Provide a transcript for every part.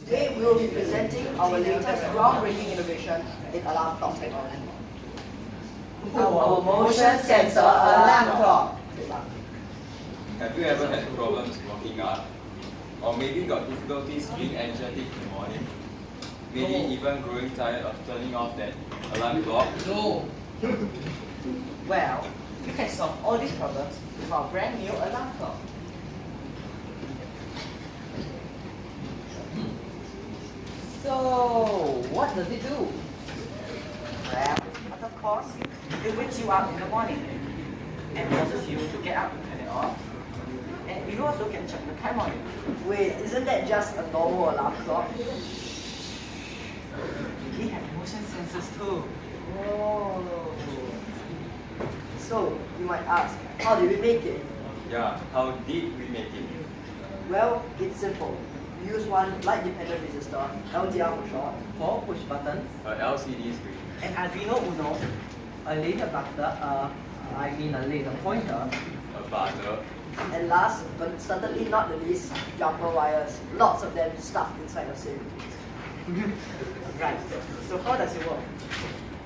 Today we will be presenting our latest groundbreaking innovation in alarm clock technology. Our motion sensor alarm clock. Have you ever had problems waking up? Or maybe got difficulties being energetic in the morning? Maybe even growing tired of turning off that alarm clock? No. Well, you can solve all these problems with our brand new alarm clock. So, what does it do? Well, of course, it wakes you up in the morning and forces you to get up and turn it off. And you also can check the time on it. Wait, isn't that just a normal alarm clock? We have motion sensors too. Oh. So, you might ask, how did we make it? Yeah, how did we make it? Well, it's simple. We use one light-dependent resistor, LDR for short, 4 push buttons, A LCD screen, an Arduino Uno, a laser butter, a laser pointer, a buzzer, and last but certainly not the least, jumper wires. Lots of them stuffed inside the same. Right. So how does it work?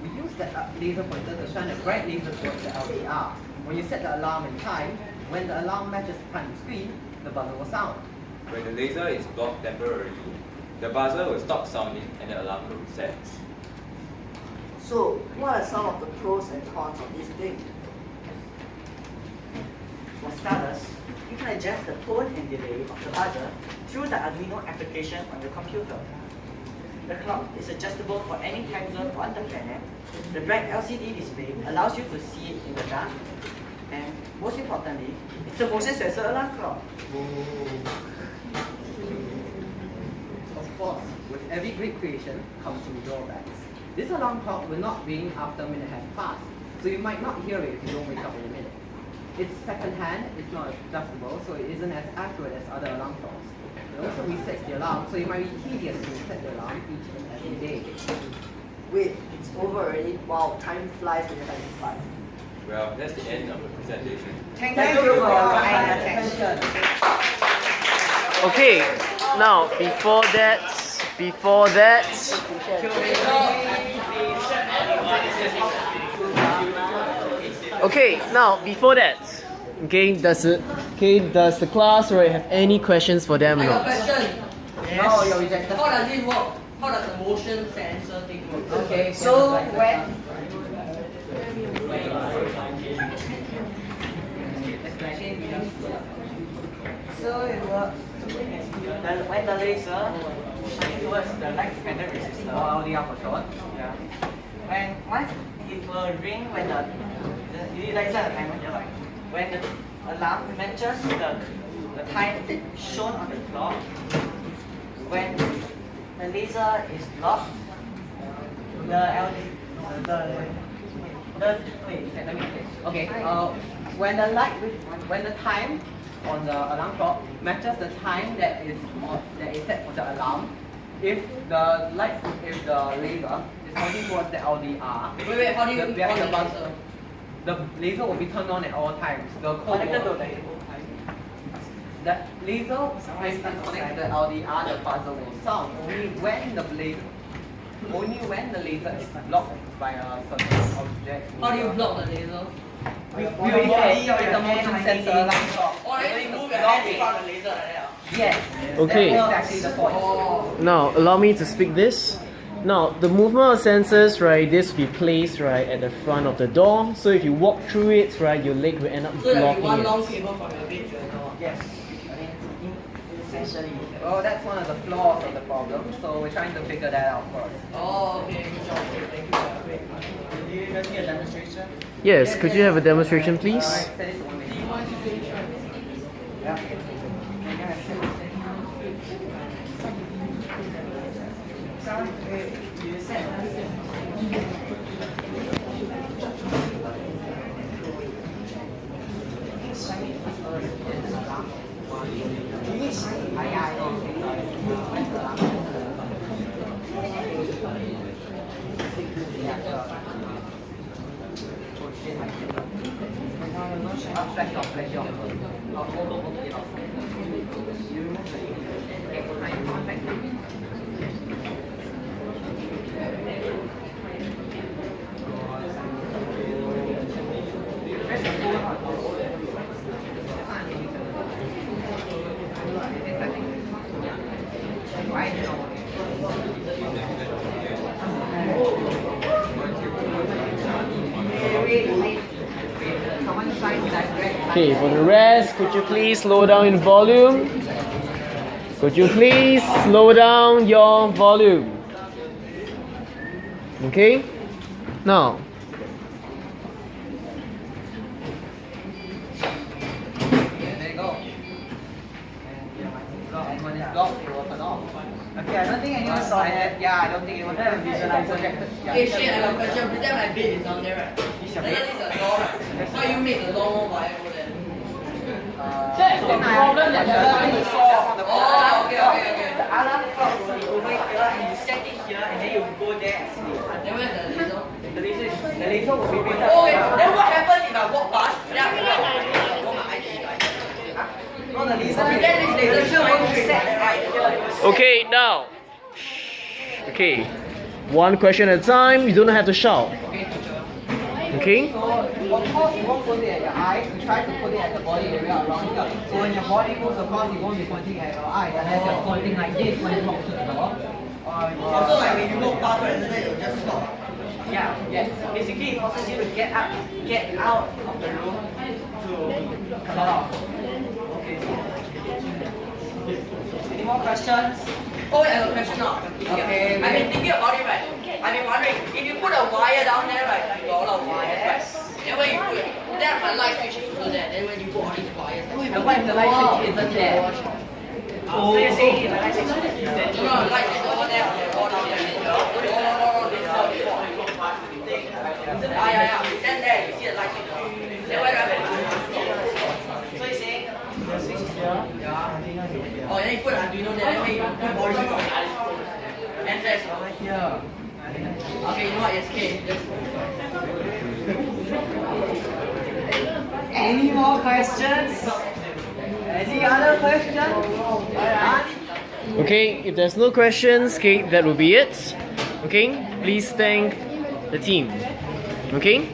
We use the laser pointer to shine a bright laser towards the LDR. When you set the alarm in time, when the alarm matches the time screen, the buzzer will sound. When the laser is blocked temporarily, the buzzer will stop sounding and the alarm will reset. So, what are some of the pros and cons of this thing? For starters, you can adjust the tone and delay of the buzzer through the Arduino application on your computer. The clock is adjustable for any time zone on the planet. The bright LCD display allows you to see it in the dark. And most importantly, it's a motion sensor alarm clock. Of course, with every great creation comes some drawbacks. This alarm clock will not ring after a minute has passed, so you might not hear it if you don't wake up in a minute. It's second-hand, it's not adjustable, so it isn't as accurate as other alarm clocks. It also resets the alarm, so it might be tedious to reset the alarm each and every day. Wait, it's over already? Wow, time flies when you're having fun. Well, that's the end of the presentation. Thank you for your kind attention. Okay, now before that, okay, now before that, does the class have any questions for them or I got a not? question. No, you're rejected. How does it work? How does the motion sensor thing work? Okay, so when it works when the laser shines towards the light-dependent resistor, or LDR for short. Yeah. When once it will ring when the laser the timer here. When the alarm matches the time shown on the clock. When the laser is blocked, when the time on the alarm clock matches the time that is set for the alarm, if the laser is pointing towards the LDR, Wait, how do you on the the laser? the laser will be turned on at all times. The connected to the laser is connected to the LDR, the buzzer will sound only when the laser is blocked by a certain object. How do you block the laser? We already said it's a motion sensor alarm clock. Oh, then you move your hand in front of the laser like that. Yes. Okay. That's exactly the point. Now allow me to speak this. Now the movement of sensors, this will be placed at the front of the door. So if you walk through it, your leg will end up So there'll be blocking one it. long cable from your bed to your door. Yes. Essentially. Well, that's one of the flaws of the problem. So we're trying to figure that out first. Oh, okay, good job. Okay, thank you. Do you guys need a demonstration? Yes, could you have a demonstration, please? Alright, set it to 1 minute. Yeah. You set. Flash off. I know. Okay, for the rest, could you please slow down in volume? Could you please slow down your volume? Okay? Now, There you go. And when it's blocked, it will turn off. Okay, I don't think anyone saw that. Yeah, I don't think anyone had a visualizer. Yeah. Hey shit, I got a question. Pretend my bed is down there, right? Then this is a door, right? How you make the door more viable then? That's the problem that you're trying to solve. Oh, okay. The alarm clock will be over here, and you set it here, and then you go there and sleep. Then where's the laser? The laser will be picked up. Okay, then what happens if I walk past? Then I feel like what my ID like? No, the laser. Then this laser will be set right here. okay, now. Okay, one question at a time. You don't have to shout. Okay? So, of course, you won't put it at your eyes. You try to put it at the body area around here. So when your body moves across, you won't be pointing at your eyes, unless you're pointing like this when you walk to the door. Also, like when you walk past, right, then you'll just stop. Yeah, yes. Basically, it forces you to get out of the room to come out. Okay. Any more questions? Oh, wait, I have a question now. Okay. I've been thinking about it, right? I've been wondering, if you put a wire down there, right? You got a lot of wires, right? Then when you put, then my light switch is also there. Then when you put all these wires, And what if the light switch isn't there? So you're saying the light switch is there? no, light switch over there, on the wall down there. Yeah. Then there, you see the light switch. Then where do I put it? So you're saying the switch is here? Yeah. Oh, then you put Arduino there, then when you put all these and there's Over here. okay, you know what, escape. Just Any more questions? Any other questions? Alright. Okay, if there's no questions, okay, that will be it. Okay, please thank the team. Okay?